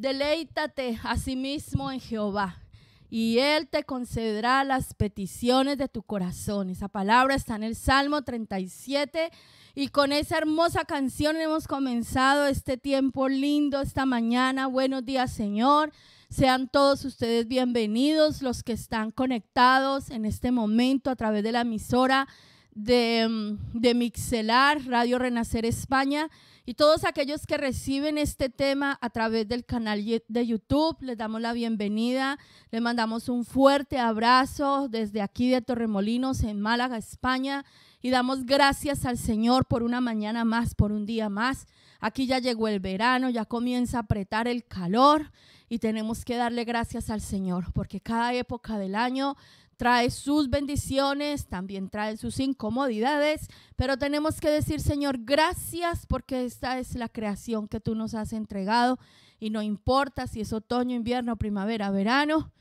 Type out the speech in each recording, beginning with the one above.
Deleítate asimismo en Jehová, y Él te concederá las peticiones de tu corazón. Esa palabra está en el Salmo 37, y con esa hermosa canción hemos comenzado este tiempo lindo esta mañana. Buenos días, Señor. Sean todos ustedes bienvenidos, los que están conectados en este momento a través de la emisora de Mixelar, Radio Renacer España, y todos aquellos que reciben este tema a través del canal de YouTube. Les damos la bienvenida, les mandamos un fuerte abrazo desde aquí de Torremolinos en Málaga, España, y damos gracias al Señor por una mañana más, por un día más. Aquí ya llegó el verano, ya comienza a apretar el calor y tenemos que darle gracias al Señor, porque cada época del año trae sus bendiciones, también trae sus incomodidades, pero tenemos que decir, Señor, gracias, porque esta es la creación que tú nos has entregado, y no importa si es otoño, invierno, primavera, verano,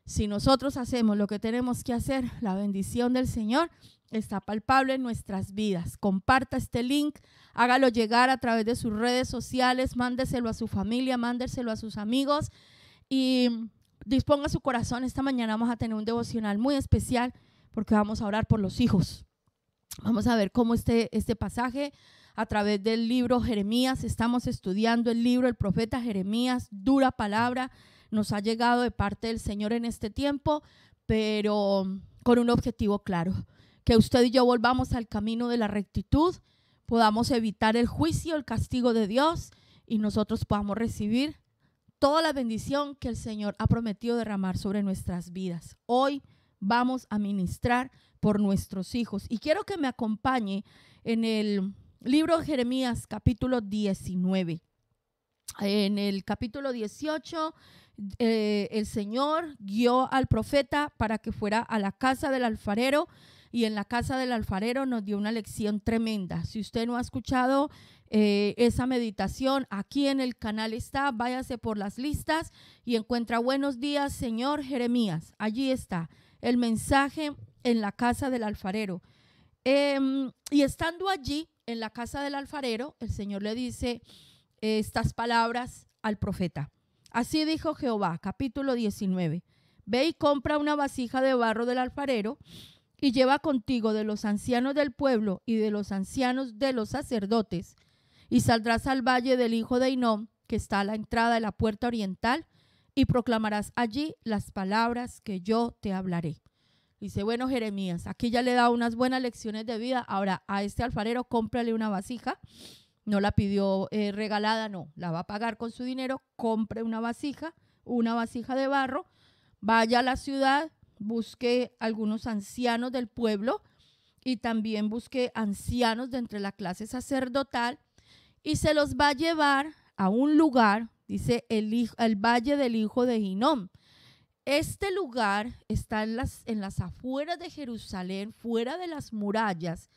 si nosotros hacemos lo que tenemos que hacer, la bendición del Señor está palpable en nuestras vidas. Comparta este link, hágalo llegar a través de sus redes sociales, mándeselo a su familia, mándeselo a sus amigos y disponga su corazón. Esta mañana vamos a tener un devocional muy especial porque vamos a orar por los hijos. Vamos a ver cómo este pasaje a través del libro Jeremías, estamos estudiando el libro del profeta Jeremías, dura palabra, nos ha llegado de parte del Señor en este tiempo, pero con un objetivo claro, que usted y yo volvamos al camino de la rectitud, podamos evitar el juicio, el castigo de Dios, y nosotros podamos recibir toda la bendición que el Señor ha prometido derramar sobre nuestras vidas. Hoy vamos a ministrar por nuestros hijos, y quiero que me acompañe en el libro de Jeremías capítulo 19. En el capítulo 18 el Señor guió al profeta para que fuera a la casa del alfarero, y en la casa del alfarero nos dio una lección tremenda. Si usted no ha escuchado esa meditación, aquí en el canal está, váyase por las listas y encuentra Buenos días, Señor Jeremías. Allí está el mensaje en la casa del alfarero. Y estando allí en la casa del alfarero, el Señor le dice estas palabras al profeta. Así dijo Jehová, capítulo 19. Ve y compra una vasija de barro del alfarero, y lleva contigo de los ancianos del pueblo y de los ancianos de los sacerdotes, y saldrás al valle del hijo de Hinnom, que está a la entrada de la puerta oriental, y proclamarás allí las palabras que yo te hablaré. Dice, bueno, Jeremías, aquí ya le da unas buenas lecciones de vida. Ahora a este alfarero cómprale una vasija. No la pidió regalada, no, la va a pagar con su dinero. Compre una vasija de barro, vaya a la ciudad, busque algunos ancianos del pueblo y también busque ancianos de entre la clase sacerdotal, y se los va a llevar a un lugar, dice el valle del hijo de Hinnom. Este lugar está en las afueras de Jerusalén, fuera de las murallas,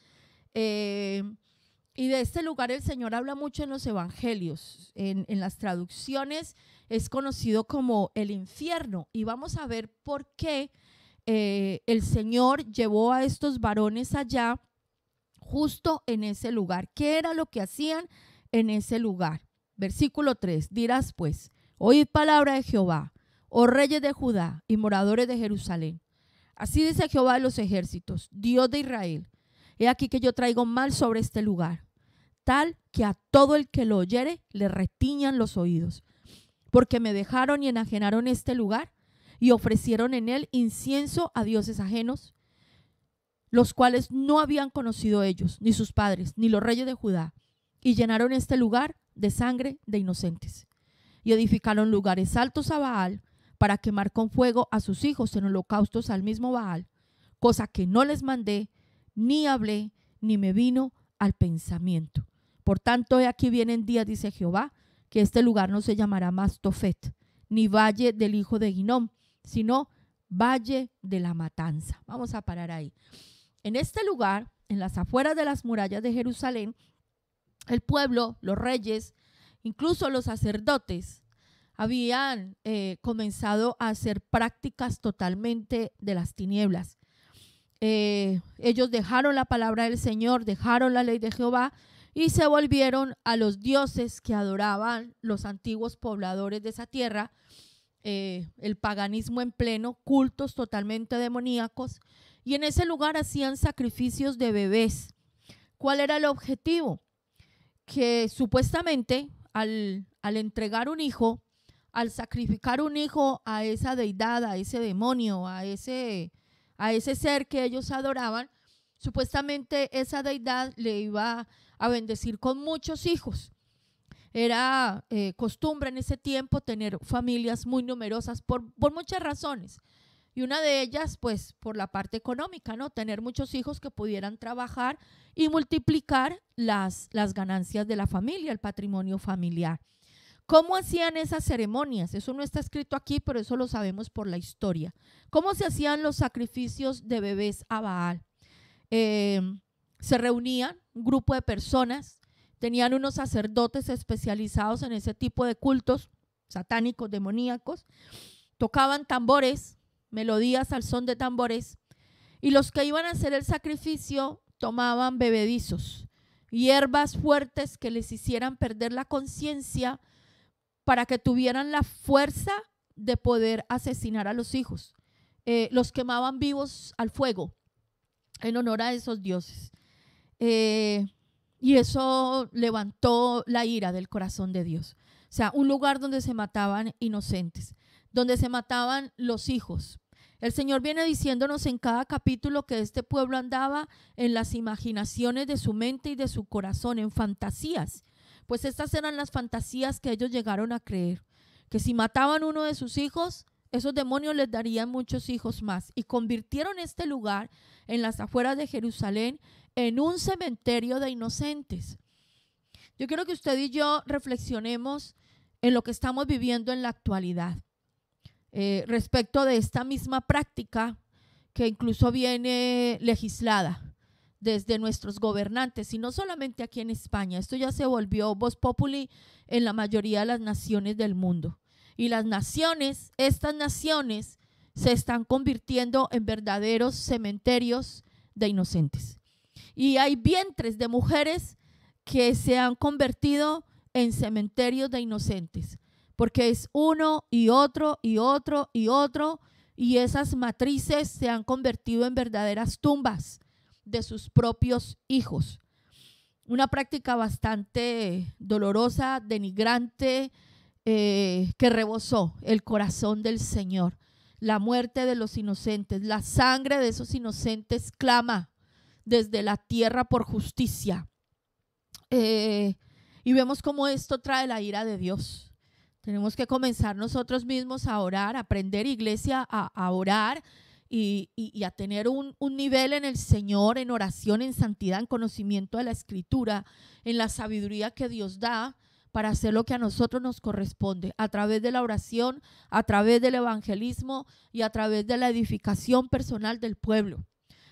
y de este lugar el Señor habla mucho en los evangelios. En las traducciones es conocido como el infierno, y vamos a ver por qué el Señor llevó a estos varones allá, justo en ese lugar. ¿Qué era lo que hacían en ese lugar? Versículo 3, dirás pues, oíd palabra de Jehová, oh reyes de Judá y moradores de Jerusalén. Así dice Jehová de los ejércitos, Dios de Israel. He aquí que yo traigo mal sobre este lugar, tal que a todo el que lo oyere le retiñan los oídos, porque me dejaron y enajenaron este lugar, y ofrecieron en él incienso a dioses ajenos, los cuales no habían conocido ellos, ni sus padres, ni los reyes de Judá, y llenaron este lugar de sangre de inocentes. Y edificaron lugares altos a Baal, para quemar con fuego a sus hijos en holocaustos al mismo Baal, cosa que no les mandé, ni hablé, ni me vino al pensamiento. Por tanto, he aquí vienen días, dice Jehová, que este lugar no se llamará más Tofet, ni valle del hijo de Hinnom, sino valle de la matanza. Vamos a parar ahí. En este lugar, en las afueras de las murallas de Jerusalén, el pueblo, los reyes, incluso los sacerdotes, habían comenzado a hacer prácticas totalmente de las tinieblas. Ellos dejaron la palabra del Señor, dejaron la ley de Jehová, y se volvieron a los dioses que adoraban los antiguos pobladores de esa tierra, el paganismo en pleno, cultos totalmente demoníacos, y en ese lugar hacían sacrificios de bebés. ¿Cuál era el objetivo? Que supuestamente al entregar un hijo, al sacrificar un hijo a esa deidad, a ese demonio, a ese ser que ellos adoraban, supuestamente esa deidad le iba a bendecir con muchos hijos. Era costumbre en ese tiempo tener familias muy numerosas por muchas razones. Y una de ellas, pues, por la parte económica, ¿no? Tener muchos hijos que pudieran trabajar y multiplicar las ganancias de la familia, el patrimonio familiar. ¿Cómo hacían esas ceremonias? Eso no está escrito aquí, pero eso lo sabemos por la historia. ¿Cómo se hacían los sacrificios de bebés a Baal? Se reunían un grupo de personas, tenían unos sacerdotes especializados en ese tipo de cultos satánicos, demoníacos, tocaban tambores, melodías al son de tambores, y los que iban a hacer el sacrificio tomaban bebedizos, hierbas fuertes que les hicieran perder la conciencia para que tuvieran la fuerza de poder asesinar a los hijos. Los quemaban vivos al fuego en honor a esos dioses. Y eso levantó la ira del corazón de Dios. O sea, un lugar donde se mataban inocentes, donde se mataban los hijos. El Señor viene diciéndonos en cada capítulo que este pueblo andaba en las imaginaciones de su mente y de su corazón, en fantasías. Pues estas eran las fantasías que ellos llegaron a creer, que si mataban uno de sus hijos, esos demonios les darían muchos hijos más. Y convirtieron este lugar en las afueras de Jerusalén en un cementerio de inocentes. Yo quiero que usted y yo reflexionemos en lo que estamos viviendo en la actualidad. Respecto de esta misma práctica que incluso viene legislada desde nuestros gobernantes, y no solamente aquí en España. Esto ya se volvió vox populi en la mayoría de las naciones del mundo. Y las naciones, estas naciones, se están convirtiendo en verdaderos cementerios de inocentes. Y hay vientres de mujeres que se han convertido en cementerios de inocentes, porque es uno y otro y otro y otro, y esas matrices se han convertido en verdaderas tumbas de sus propios hijos. Una práctica bastante dolorosa, denigrante, que rebosó el corazón del Señor. La muerte de los inocentes, la sangre de esos inocentes clama desde la tierra por justicia. Y vemos cómo esto trae la ira de Dios. Tenemos que comenzar nosotros mismos a orar, a aprender, iglesia, a orar y a tener un nivel en el Señor, en oración, en santidad, en conocimiento de la Escritura, en la sabiduría que Dios da para hacer lo que a nosotros nos corresponde, a través de la oración, a través del evangelismo y a través de la edificación personal del pueblo.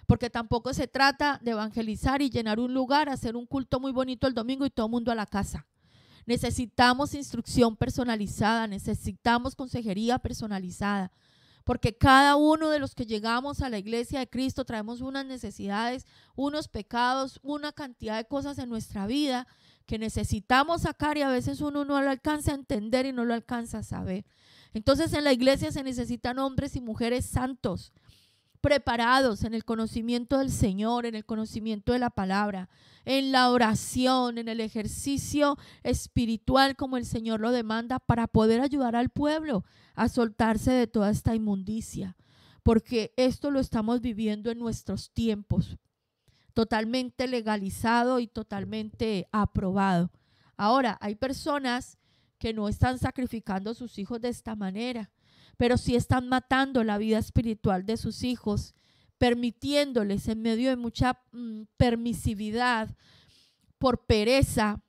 Porque tampoco se trata de evangelizar y llenar un lugar, hacer un culto muy bonito el domingo y todo el mundo a la casa. Necesitamos instrucción personalizada, necesitamos consejería personalizada, porque cada uno de los que llegamos a la iglesia de Cristo traemos unas necesidades, unos pecados, una cantidad de cosas en nuestra vida que necesitamos sacar, y a veces uno no lo alcanza a entender y no lo alcanza a saber. Entonces en la iglesia se necesitan hombres y mujeres santos, preparados en el conocimiento del Señor, en el conocimiento de la palabra, en la oración, en el ejercicio espiritual como el Señor lo demanda, para poder ayudar al pueblo a soltarse de toda esta inmundicia, porque esto lo estamos viviendo en nuestros tiempos, totalmente legalizado y totalmente aprobado. Ahora, hay personas que no están sacrificando a sus hijos de esta manera, pero sí están matando la vida espiritual de sus hijos, permitiéndoles en medio de mucha permisividad, por pereza,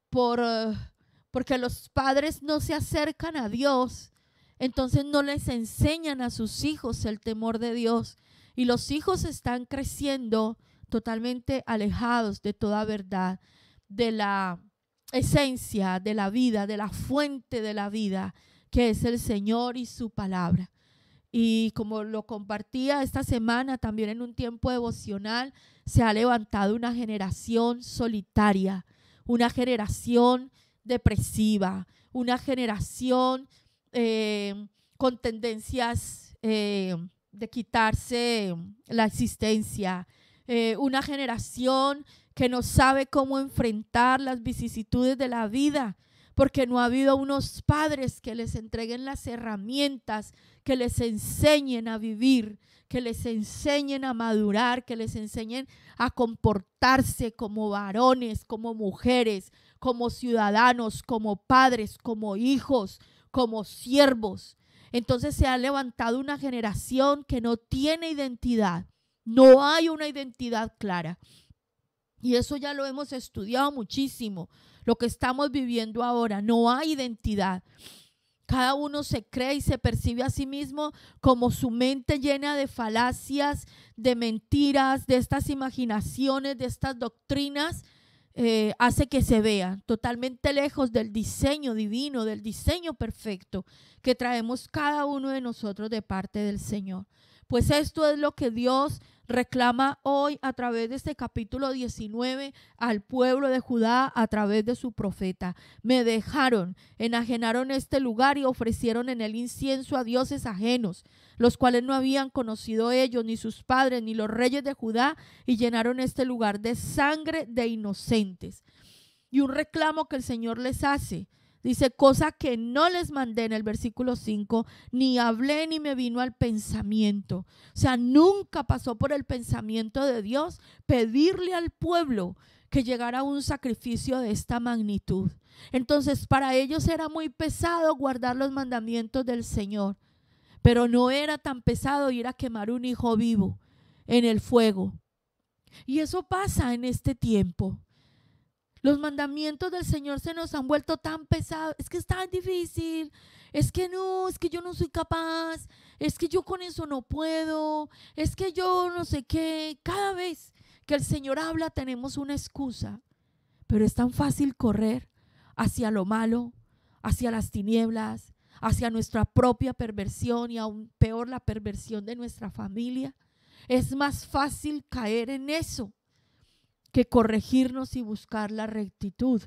porque los padres no se acercan a Dios, entonces no les enseñan a sus hijos el temor de Dios, y los hijos están creciendo totalmente alejados de toda verdad, de la esencia de la vida, de la fuente de la vida, que es el Señor y su palabra. Y como lo compartía esta semana también en un tiempo devocional, se ha levantado una generación solitaria, una generación depresiva, una generación con tendencias de quitarse la existencia, una generación que no sabe cómo enfrentar las vicisitudes de la vida, porque no ha habido unos padres que les entreguen las herramientas, que les enseñen a vivir, que les enseñen a madurar, que les enseñen a comportarse como varones, como mujeres, como ciudadanos, como padres, como hijos, como siervos. Entonces se ha levantado una generación que no tiene identidad, no hay una identidad clara. Y eso ya lo hemos estudiado muchísimo, lo que estamos viviendo ahora, no hay identidad. Cada uno se cree y se percibe a sí mismo como su mente llena de falacias, de mentiras, de estas imaginaciones, de estas doctrinas, hace que se vea totalmente lejos del diseño divino, del diseño perfecto que traemos cada uno de nosotros de parte del Señor. Pues esto es lo que Dios reclama hoy a través de este capítulo 19 al pueblo de Judá a través de su profeta. Me dejaron, enajenaron este lugar y ofrecieron en él incienso a dioses ajenos, los cuales no habían conocido ellos, ni sus padres, ni los reyes de Judá, y llenaron este lugar de sangre de inocentes. Y un reclamo que el Señor les hace. Dice, cosa que no les mandé en el versículo 5, ni hablé ni me vino al pensamiento. O sea, nunca pasó por el pensamiento de Dios pedirle al pueblo que llegara un sacrificio de esta magnitud. Entonces, para ellos era muy pesado guardar los mandamientos del Señor, pero no era tan pesado ir a quemar un hijo vivo en el fuego. Y eso pasa en este tiempo. Los mandamientos del Señor se nos han vuelto tan pesados. Es que es tan difícil. Es que no, es que yo no soy capaz. Es que yo con eso no puedo. Es que yo no sé qué. Cada vez que el Señor habla tenemos una excusa. Pero es tan fácil correr hacia lo malo, hacia las tinieblas, hacia nuestra propia perversión y aún peor la perversión de nuestra familia. Es más fácil caer en eso que corregirnos y buscar la rectitud.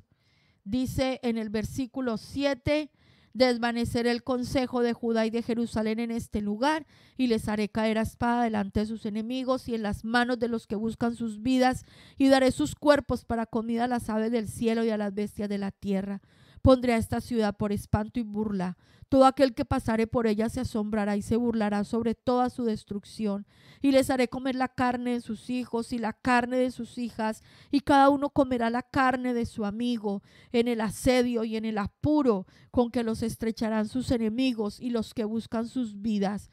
Dice en el versículo 7, desvaneceré el consejo de Judá y de Jerusalén en este lugar, y les haré caer a espada delante de sus enemigos y en las manos de los que buscan sus vidas, y daré sus cuerpos para comida a las aves del cielo y a las bestias de la tierra. Pondré a esta ciudad por espanto y burla. Todo aquel que pasare por ella se asombrará y se burlará sobre toda su destrucción. Y les haré comer la carne de sus hijos y la carne de sus hijas, y cada uno comerá la carne de su amigo, en el asedio y en el apuro con que los estrecharán sus enemigos y los que buscan sus vidas.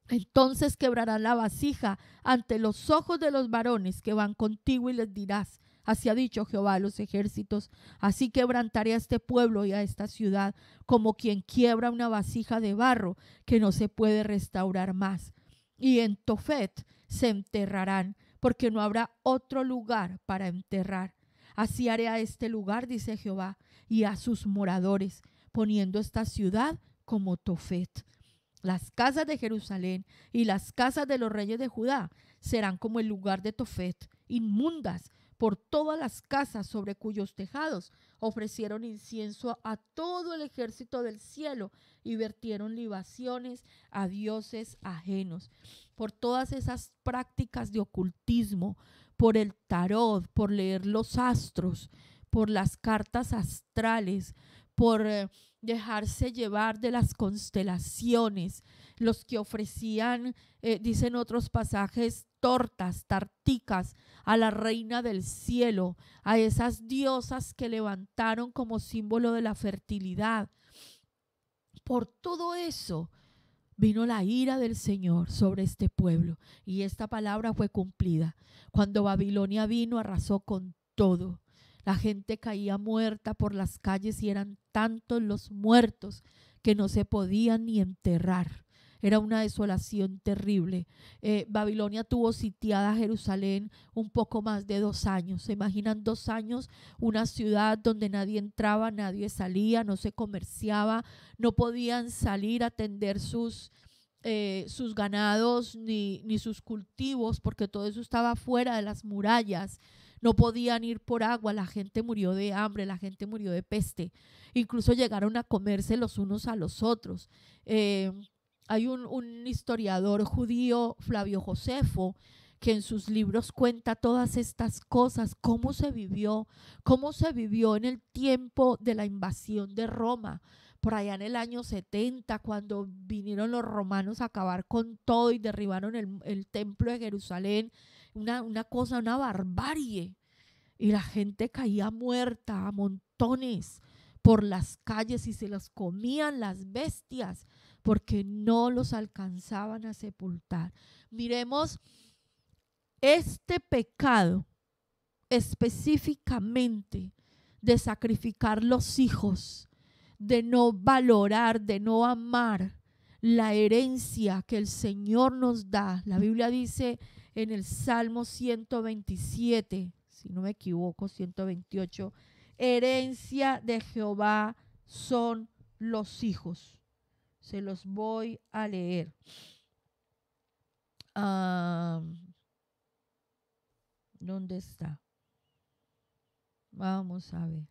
Entonces quebrarán la vasija ante los ojos de los varones que van contigo y les dirás, así ha dicho Jehová de los ejércitos, así quebrantaré a este pueblo y a esta ciudad como quien quiebra una vasija de barro que no se puede restaurar más. Y en Tofet se enterrarán, porque no habrá otro lugar para enterrar. Así haré a este lugar, dice Jehová, y a sus moradores, poniendo esta ciudad como Tofet. Las casas de Jerusalén y las casas de los reyes de Judá serán como el lugar de Tofet, inmundas por todas las casas sobre cuyos tejados ofrecieron incienso a todo el ejército del cielo y vertieron libaciones a dioses ajenos. Por todas esas prácticas de ocultismo, por el tarot, por leer los astros, por las cartas astrales, por dejarse llevar de las constelaciones, los que ofrecían, dicen otros pasajes, tortas, tarticas a la reina del cielo, a esas diosas que levantaron como símbolo de la fertilidad. Por todo eso vino la ira del Señor sobre este pueblo, y esta palabra fue cumplida. Cuando Babilonia vino, arrasó con todo. La gente caía muerta por las calles y eran tantos los muertos que no se podían ni enterrar. Era una desolación terrible. Babilonia tuvo sitiada Jerusalén un poco más de 2 años. ¿Se imaginan 2 años? Una ciudad donde nadie entraba, nadie salía, no se comerciaba, no podían salir a atender sus ganados ni sus cultivos, porque todo eso estaba fuera de las murallas. no podían ir por agua, la gente murió de hambre, la gente murió de peste, incluso llegaron a comerse los unos a los otros. Hay un historiador judío, Flavio Josefo, que en sus libros cuenta todas estas cosas, cómo se vivió en el tiempo de la invasión de Roma, por allá en el año 70, cuando vinieron los romanos a acabar con todo y derribaron el templo de Jerusalén, una cosa, una barbarie, y la gente caía muerta a montones por las calles y se los comían las bestias porque no los alcanzaban a sepultar. Miremos este pecado específicamente de sacrificar los hijos, de no valorar, de no amar la herencia que el Señor nos da. La Biblia dice en el Salmo 127, si no me equivoco, 128, herencia de Jehová son los hijos. Se los voy a leer. ¿Dónde está? Vamos a ver.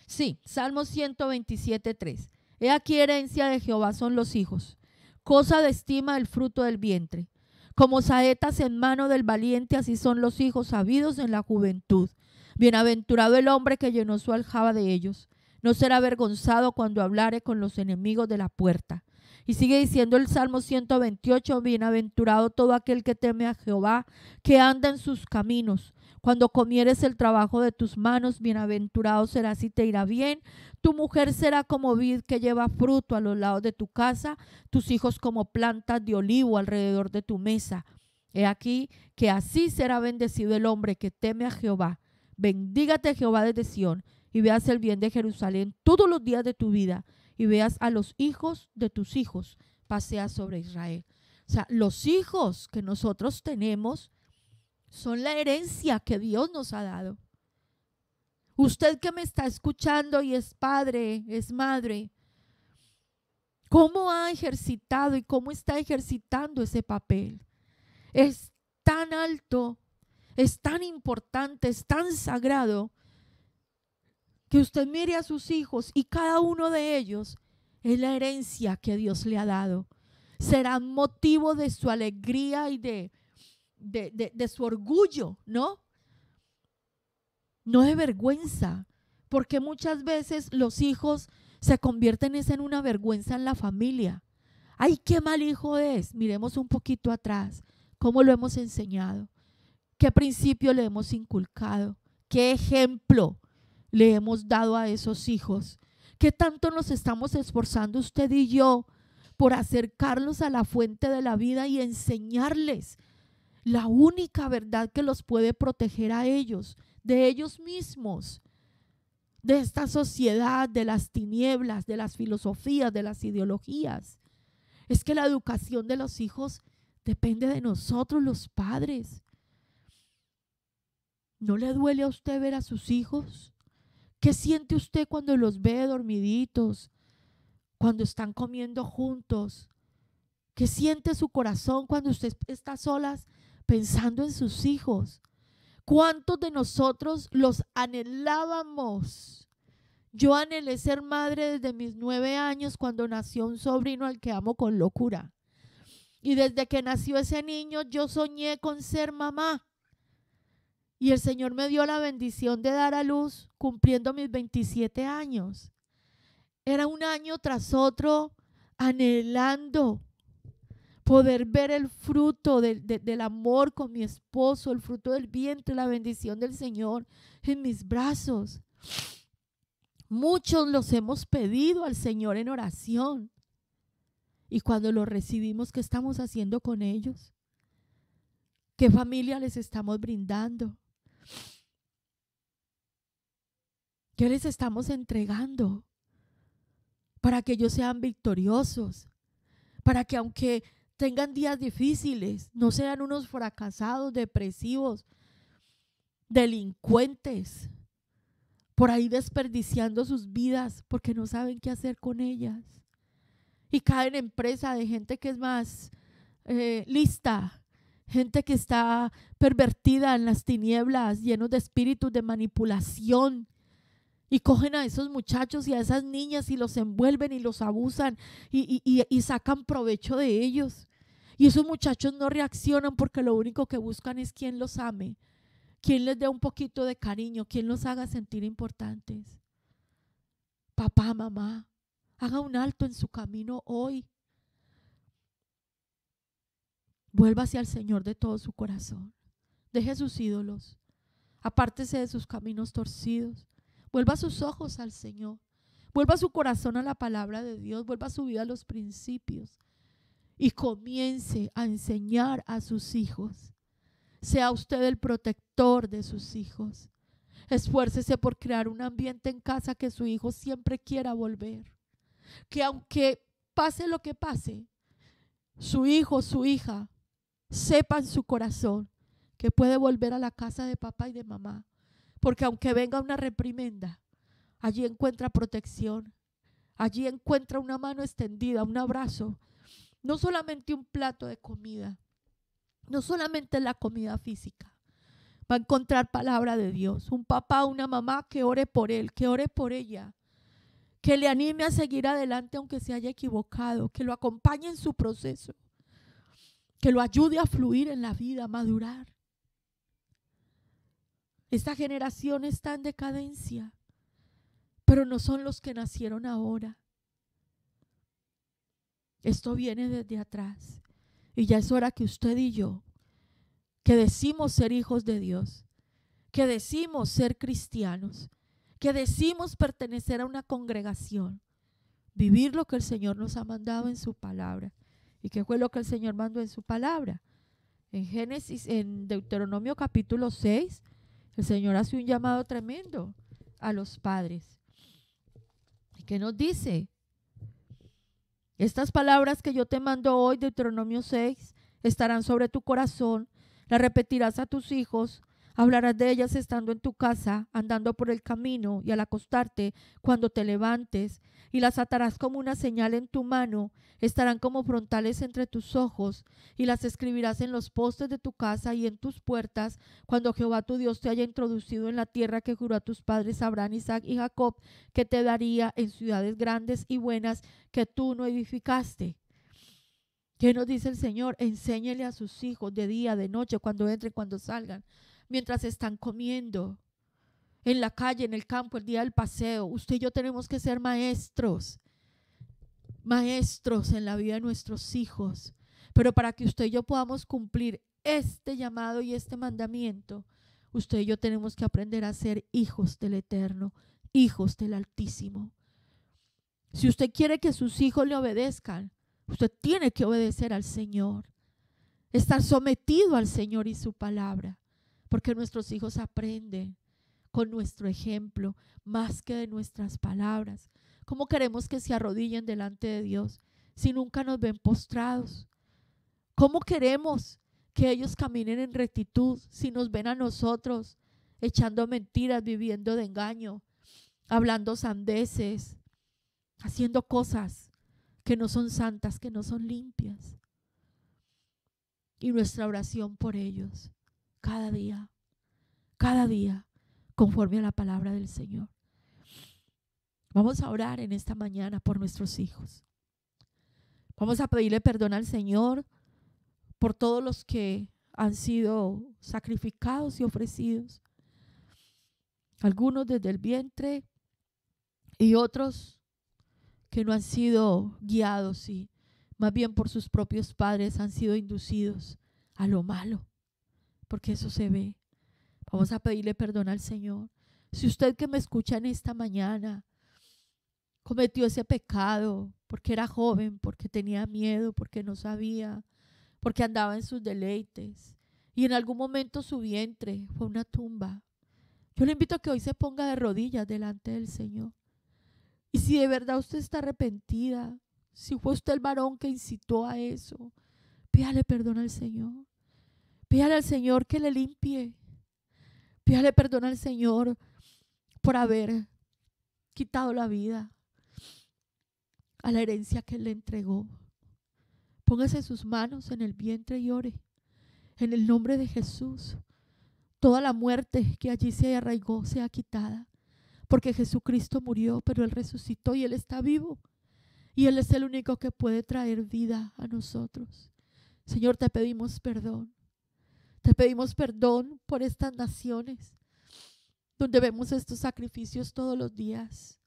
Sí, Salmo 127:3. He aquí herencia de Jehová son los hijos, cosa de estima el fruto del vientre. Como saetas en mano del valiente, así son los hijos sabidos en la juventud. Bienaventurado el hombre que llenó su aljaba de ellos. No será avergonzado cuando hablare con los enemigos de la puerta. Y sigue diciendo el Salmo 128, bienaventurado todo aquel que teme a Jehová, que anda en sus caminos. Cuando comieres el trabajo de tus manos, bienaventurado serás y te irá bien. Tu mujer será como vid que lleva fruto a los lados de tu casa, tus hijos como plantas de olivo alrededor de tu mesa. He aquí que así será bendecido el hombre que teme a Jehová. Bendígate Jehová desde Sión, y veas el bien de Jerusalén todos los días de tu vida, y veas a los hijos de tus hijos pasear sobre Israel. O sea, los hijos que nosotros tenemos son la herencia que Dios nos ha dado. Usted que me está escuchando y es padre, es madre, ¿cómo ha ejercitado y cómo está ejercitando ese papel? Es tan alto, es tan importante, es tan sagrado, que usted mire a sus hijos y cada uno de ellos es la herencia que Dios le ha dado. Será motivo de su alegría y de su orgullo, ¿no? No de vergüenza, porque muchas veces los hijos se convierten en una vergüenza en la familia. ¡Ay, qué mal hijo es! Miremos un poquito atrás, cómo lo hemos enseñado, qué principio le hemos inculcado, qué ejemplo le hemos dado a esos hijos, qué tanto nos estamos esforzando usted y yo por acercarlos a la fuente de la vida y enseñarles la única verdad que los puede proteger a ellos, de ellos mismos, de esta sociedad, de las tinieblas, de las filosofías, de las ideologías. Es que la educación de los hijos depende de nosotros, los padres. ¿No le duele a usted ver a sus hijos? ¿Qué siente usted cuando los ve dormiditos, cuando están comiendo juntos? ¿Qué siente su corazón cuando usted está solas pensando en sus hijos? ¿Cuántos de nosotros los anhelábamos? Yo anhelé ser madre desde mis 9 años cuando nació un sobrino al que amo con locura. Y desde que nació ese niño yo soñé con ser mamá. Y el Señor me dio la bendición de dar a luz cumpliendo mis 27 años. Era un año tras otro anhelando poder ver el fruto del amor con mi esposo, el fruto del vientre, la bendición del Señor en mis brazos. Muchos los hemos pedido al Señor en oración. Y cuando los recibimos, ¿qué estamos haciendo con ellos? ¿Qué familia les estamos brindando? ¿Qué les estamos entregando para que ellos sean victoriosos? Para que aunque tengan días difíciles, no sean unos fracasados, depresivos, delincuentes, por ahí desperdiciando sus vidas porque no saben qué hacer con ellas. Y caen en presa de gente que es más lista, gente que está pervertida en las tinieblas, llenos de espíritus de manipulación. Y cogen a esos muchachos y a esas niñas y los envuelven y los abusan y sacan provecho de ellos. Y esos muchachos no reaccionan porque lo único que buscan es quien los ame, quien les dé un poquito de cariño, quien los haga sentir importantes. Papá, mamá, haga un alto en su camino hoy. Vuelva hacia el Señor de todo su corazón. Deje sus ídolos. Apártese de sus caminos torcidos. Vuelva sus ojos al Señor. Vuelva su corazón a la palabra de Dios. Vuelva su vida a los principios. Y comience a enseñar a sus hijos. Sea usted el protector de sus hijos. Esfuércese por crear un ambiente en casa que su hijo siempre quiera volver. Que aunque pase lo que pase, su hijo, su hija, sepa en su corazón que puede volver a la casa de papá y de mamá. Porque aunque venga una reprimenda, allí encuentra protección. Allí encuentra una mano extendida, un abrazo. No solamente un plato de comida, no solamente la comida física. Va a encontrar palabra de Dios. Un papá, una mamá que ore por él, que ore por ella. Que le anime a seguir adelante aunque se haya equivocado. Que lo acompañe en su proceso. Que lo ayude a fluir en la vida, a madurar. Esta generación está en decadencia, pero no son los que nacieron ahora. Esto viene desde atrás. Y ya es hora que usted y yo, que decimos ser hijos de Dios, que decimos ser cristianos, que decimos pertenecer a una congregación, vivir lo que el Señor nos ha mandado en su palabra. ¿Y qué fue lo que el Señor mandó en su palabra? En Génesis, en Deuteronomio capítulo 6, el Señor hace un llamado tremendo a los padres. ¿Y qué nos dice? Estas palabras que yo te mando hoy, Deuteronomio 6, estarán sobre tu corazón, las repetirás a tus hijos, hablarás de ellas estando en tu casa, andando por el camino y al acostarte, cuando te levantes, y las atarás como una señal en tu mano, estarán como frontales entre tus ojos, y las escribirás en los postes de tu casa y en tus puertas, cuando Jehová tu Dios te haya introducido en la tierra que juró a tus padres Abraham, Isaac y Jacob, que te daría en ciudades grandes y buenas que tú no edificaste. ¿Qué nos dice el Señor? Enséñele a sus hijos de día, de noche, cuando entren, cuando salgan, mientras están comiendo, en la calle, en el campo, el día del paseo. Usted y yo tenemos que ser maestros en la vida de nuestros hijos. Pero para que usted y yo podamos cumplir este llamado y este mandamiento, usted y yo tenemos que aprender a ser hijos del Eterno, hijos del Altísimo. Si usted quiere que sus hijos le obedezcan, usted tiene que obedecer al Señor, estar sometido al Señor y su palabra, porque nuestros hijos aprenden con nuestro ejemplo más que de nuestras palabras. ¿Cómo queremos que se arrodillen delante de Dios si nunca nos ven postrados? ¿Cómo queremos que ellos caminen en rectitud si nos ven a nosotros echando mentiras, viviendo de engaño, hablando sandeces, haciendo cosas que no son santas, que no son limpias? Y nuestra oración por ellos, cada día, conforme a la palabra del Señor. Vamos a orar en esta mañana por nuestros hijos. Vamos a pedirle perdón al Señor por todos los que han sido sacrificados y ofrecidos. Algunos desde el vientre y otros que no han sido guiados y más bien por sus propios padres han sido inducidos a lo malo, porque eso se ve. Vamos a pedirle perdón al Señor. Si usted que me escucha en esta mañana cometió ese pecado porque era joven, porque tenía miedo, porque no sabía, porque andaba en sus deleites y en algún momento su vientre fue una tumba, yo le invito a que hoy se ponga de rodillas delante del Señor. Y si de verdad usted está arrepentida, si fue usted el varón que incitó a eso, pídale perdón al Señor. Pídale al Señor que le limpie. Pídale perdón al Señor por haber quitado la vida a la herencia que Él le entregó. Póngase sus manos en el vientre y ore. En el nombre de Jesús, toda la muerte que allí se arraigó sea quitada. Porque Jesucristo murió, pero Él resucitó y Él está vivo. Y Él es el único que puede traer vida a nosotros. Señor, te pedimos perdón. Te pedimos perdón por estas naciones donde vemos estos sacrificios todos los días,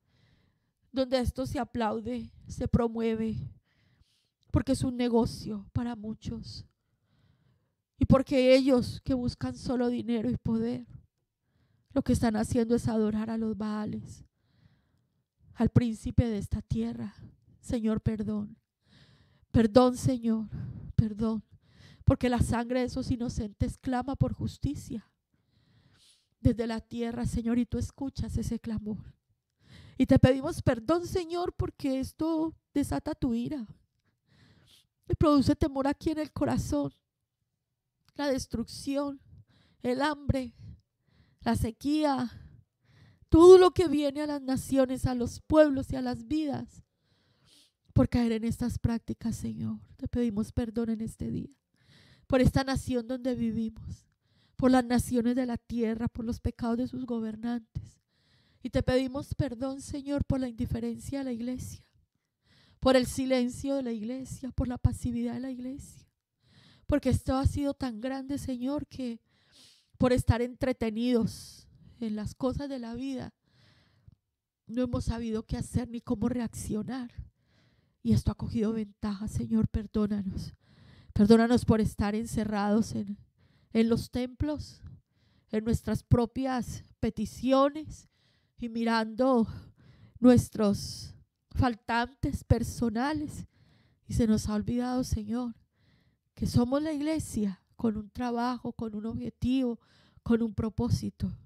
donde esto se aplaude, se promueve, porque es un negocio para muchos. Y porque ellos que buscan solo dinero y poder, lo que están haciendo es adorar a los Baales, al príncipe de esta tierra. Señor, perdón. Perdón, Señor, perdón. Porque la sangre de esos inocentes clama por justicia desde la tierra, Señor, y tú escuchas ese clamor. Y te pedimos perdón, Señor, porque esto desata tu ira y produce temor aquí en el corazón. La destrucción, el hambre, la sequía, todo lo que viene a las naciones, a los pueblos y a las vidas por caer en estas prácticas, Señor. Te pedimos perdón en este día por esta nación donde vivimos, por las naciones de la tierra, por los pecados de sus gobernantes. Y te pedimos perdón, Señor, por la indiferencia de la iglesia, por el silencio de la iglesia, por la pasividad de la iglesia. Porque esto ha sido tan grande, Señor, que por estar entretenidos en las cosas de la vida, no hemos sabido qué hacer ni cómo reaccionar. Y esto ha cogido ventaja, Señor, perdónanos. Perdónanos por estar encerrados en los templos, en nuestras propias peticiones y mirando nuestros faltantes personales. Y se nos ha olvidado, Señor, que somos la iglesia con un trabajo, con un objetivo, con un propósito.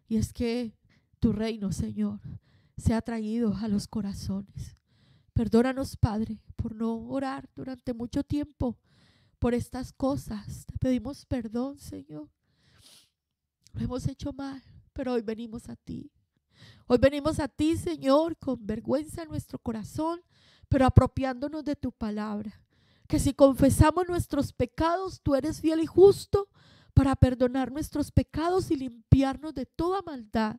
Y es que tu reino, Señor, se ha traído a los corazones. Perdónanos, Padre, por no orar durante mucho tiempo por estas cosas. Te pedimos perdón, Señor. Lo hemos hecho mal, pero hoy venimos a ti. Hoy venimos a ti, Señor, con vergüenza en nuestro corazón, pero apropiándonos de tu palabra. Que si confesamos nuestros pecados, tú eres fiel y justo para perdonar nuestros pecados y limpiarnos de toda maldad.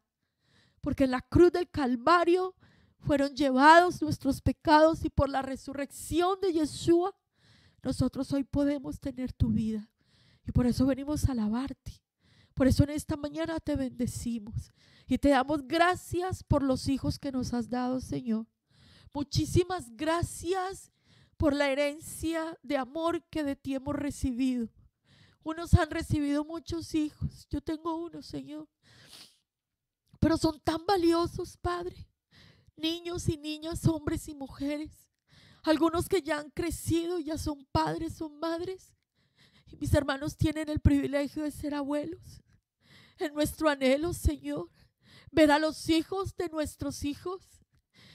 Porque en la cruz del Calvario fueron llevados nuestros pecados y por la resurrección de Yeshua, nosotros hoy podemos tener tu vida. Y por eso venimos a alabarte. Por eso en esta mañana te bendecimos y te damos gracias por los hijos que nos has dado, Señor. Muchísimas gracias por la herencia de amor que de ti hemos recibido. Unos han recibido muchos hijos. Yo tengo uno, Señor. Pero son tan valiosos, Padre. Niños y niñas, hombres y mujeres. Algunos que ya han crecido, ya son padres, son madres. Y mis hermanos tienen el privilegio de ser abuelos. En nuestro anhelo, Señor, ver a los hijos de nuestros hijos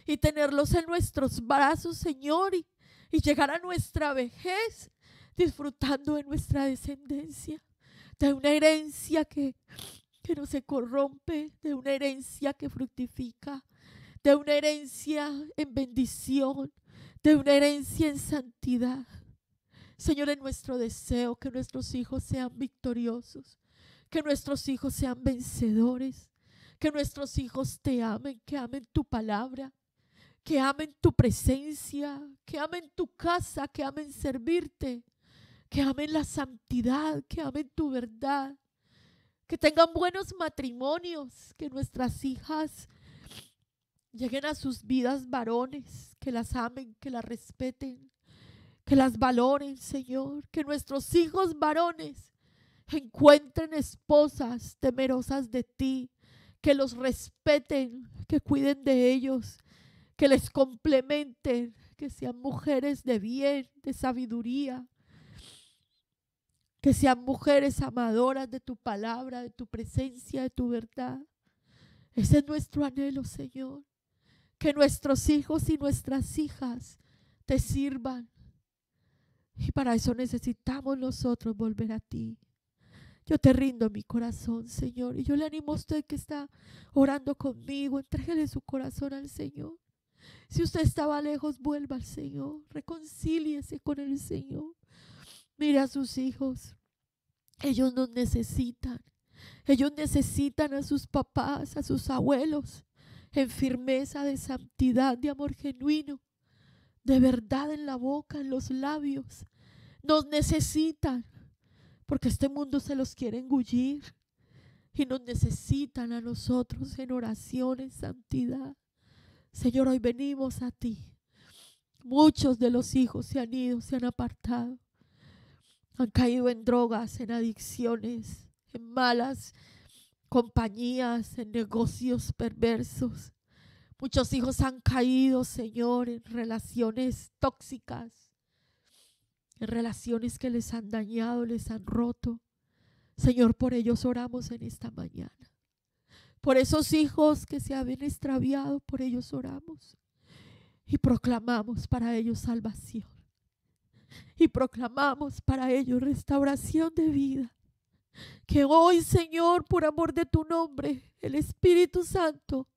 y tenerlos en nuestros brazos, Señor, y llegar a nuestra vejez disfrutando de nuestra descendencia, de una herencia que no se corrompe, de una herencia que fructifica, de una herencia en bendición, de una herencia en santidad. Señor, es nuestro deseo que nuestros hijos sean victoriosos, que nuestros hijos sean vencedores, que nuestros hijos te amen, que amen tu palabra, que amen tu presencia, que amen tu casa, que amen servirte, que amen la santidad, que amen tu verdad, que tengan buenos matrimonios, que nuestras hijas lleguen a sus vidas varones, que las amen, que las respeten, que las valoren, Señor, que nuestros hijos varones encuentren esposas temerosas de ti, que los respeten, que cuiden de ellos, que les complementen, que sean mujeres de bien, de sabiduría, que sean mujeres amadoras de tu palabra, de tu presencia, de tu verdad. Ese es nuestro anhelo, Señor, que nuestros hijos y nuestras hijas te sirvan. Y para eso necesitamos nosotros volver a ti. Yo te rindo mi corazón, Señor, y yo le animo a usted que está orando conmigo, entrégale su corazón al Señor. Si usted estaba lejos, vuelva al Señor, reconcíliese con el Señor. Mire a sus hijos, Ellos nos necesitan. Ellos necesitan a sus papás, a sus abuelos, en firmeza de santidad, de amor genuino, de verdad en la boca, en los labios. Nos necesitan, porque este mundo se los quiere engullir. Y nos necesitan a nosotros en oración, en santidad. Señor, hoy venimos a ti. Muchos de los hijos se han ido, se han apartado. Han caído en drogas, en adicciones, en malas compañías, en negocios perversos. Muchos hijos han caído, Señor, en relaciones tóxicas, en relaciones que les han dañado, les han roto. Señor, por ellos oramos en esta mañana. Por esos hijos que se habían extraviado, por ellos oramos. Y proclamamos para ellos salvación. Y proclamamos para ellos restauración de vida. Que hoy, Señor, por amor de tu nombre, el Espíritu Santo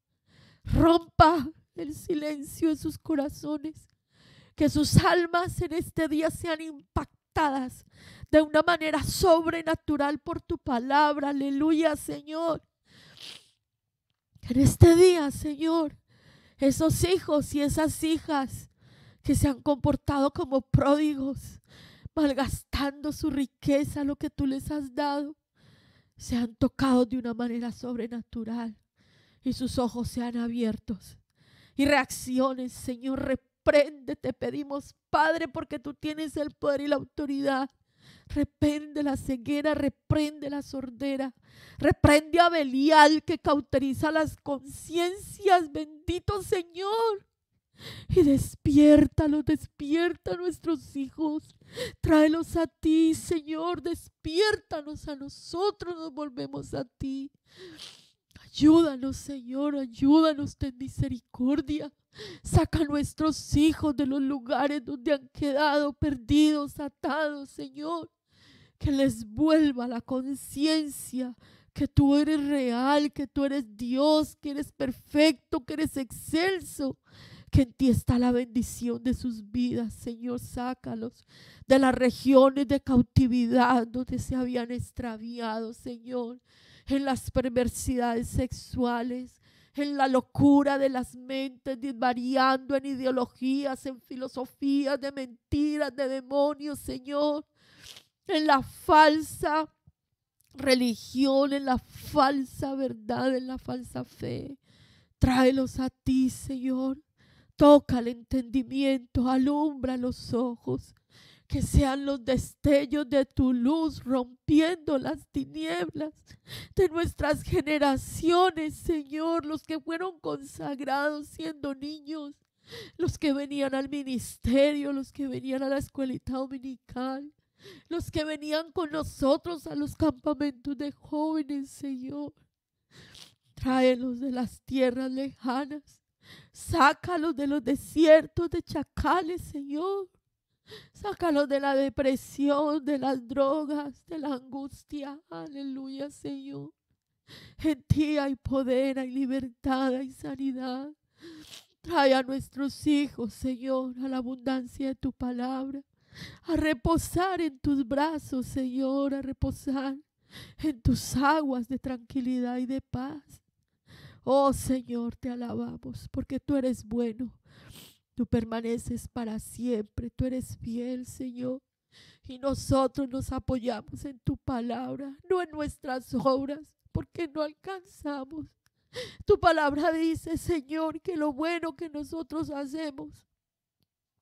rompa el silencio en sus corazones. Que sus almas en este día sean impactadas de una manera sobrenatural por tu palabra. Aleluya, Señor. En este día, Señor, esos hijos y esas hijas que se han comportado como pródigos, malgastando su riqueza, lo que tú les has dado, sean tocados de una manera sobrenatural y sus ojos sean abiertos y reacciones. Señor, reprende, te pedimos, Padre, porque tú tienes el poder y la autoridad. Reprende la ceguera, reprende la sordera, reprende a Belial que cauteriza las conciencias, bendito Señor. Y despierta a nuestros hijos, tráelos a ti, Señor, despiértanos a nosotros, nos volvemos a ti. Ayúdanos, Señor, ayúdanos, ten misericordia. Saca a nuestros hijos de los lugares donde han quedado perdidos, atados, Señor. Que les vuelva la conciencia que tú eres real, que tú eres Dios, que eres perfecto, que eres excelso, que en ti está la bendición de sus vidas. Señor, sácalos de las regiones de cautividad donde se habían extraviado, Señor, en las perversidades sexuales, en la locura de las mentes, variando en ideologías, en filosofías de mentiras, de demonios, Señor, en la falsa religión, en la falsa verdad, en la falsa fe. Tráelos a ti, Señor. Toca el entendimiento, alumbra los ojos, que sean los destellos de tu luz rompiendo las tinieblas de nuestras generaciones, Señor, los que fueron consagrados siendo niños, los que venían al ministerio, los que venían a la escuelita dominical, los que venían con nosotros a los campamentos de jóvenes, Señor. Tráelos de las tierras lejanas, sácalos de los desiertos de chacales, Señor. Sácalos de la depresión, de las drogas, de la angustia. Aleluya, Señor. En ti hay poder, hay libertad, hay sanidad. Trae a nuestros hijos, Señor, a la abundancia de tu palabra, a reposar en tus brazos, Señor, a reposar en tus aguas de tranquilidad y de paz. Oh, Señor, te alabamos porque tú eres bueno. Tú permaneces para siempre, tú eres fiel, Señor. Y nosotros nos apoyamos en tu palabra, no en nuestras obras, porque no alcanzamos. Tu palabra dice, Señor, que lo bueno que nosotros hacemos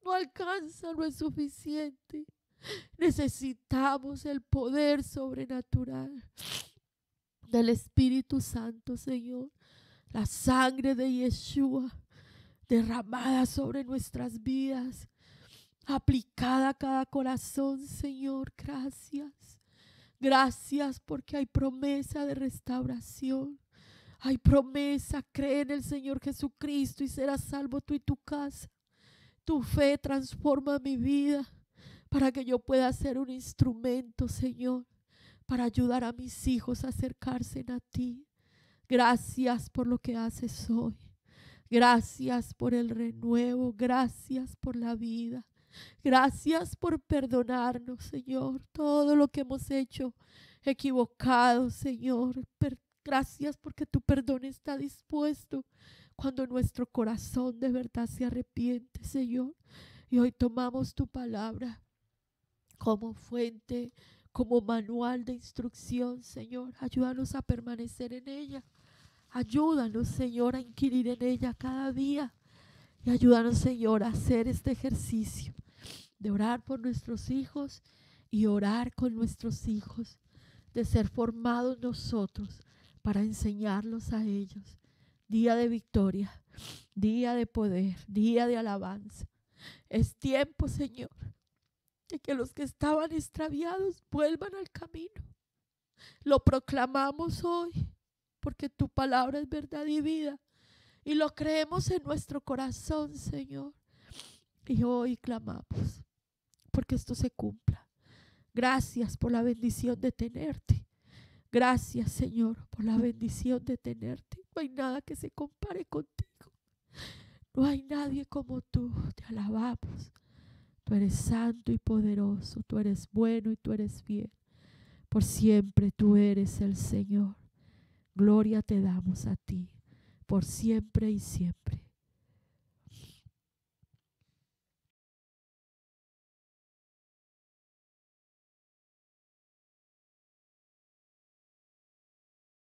no alcanza, no es suficiente. Necesitamos el poder sobrenatural del Espíritu Santo, Señor. La sangre de Yeshua derramada sobre nuestras vidas, aplicada a cada corazón, Señor. Gracias. Gracias porque hay promesa de restauración. Hay promesa, cree en el Señor Jesucristo y serás salvo tú y tu casa. Tu fe transforma mi vida para que yo pueda ser un instrumento, Señor, para ayudar a mis hijos a acercarse a ti. Gracias por lo que haces hoy. Gracias por el renuevo. Gracias por la vida. Gracias por perdonarnos, Señor, todo lo que hemos hecho equivocados, Señor. Gracias porque tu perdón está dispuesto cuando nuestro corazón de verdad se arrepiente, Señor. Y hoy tomamos tu palabra como fuente, como manual de instrucción, Señor. Ayúdanos a permanecer en ella. Ayúdanos, Señor, a inquirir en ella cada día. Y ayúdanos, Señor, a hacer este ejercicio de orar por nuestros hijos y orar con nuestros hijos, de ser formados nosotros para enseñarlos a ellos. Día de victoria, día de poder, día de alabanza. Es tiempo, Señor, de que los que estaban extraviados vuelvan al camino. Lo proclamamos hoy, porque tu palabra es verdad y vida, y lo creemos en nuestro corazón, Señor. Y hoy clamamos porque esto se cumpla. Gracias por la bendición de tenerte. Gracias, Señor, por la bendición de tenerte. No hay nada que se compare contigo. No hay nadie como tú. Te alabamos. Tú eres santo y poderoso. Tú eres bueno y tú eres fiel. Por siempre tú eres el Señor. Gloria te damos a ti, por siempre y siempre.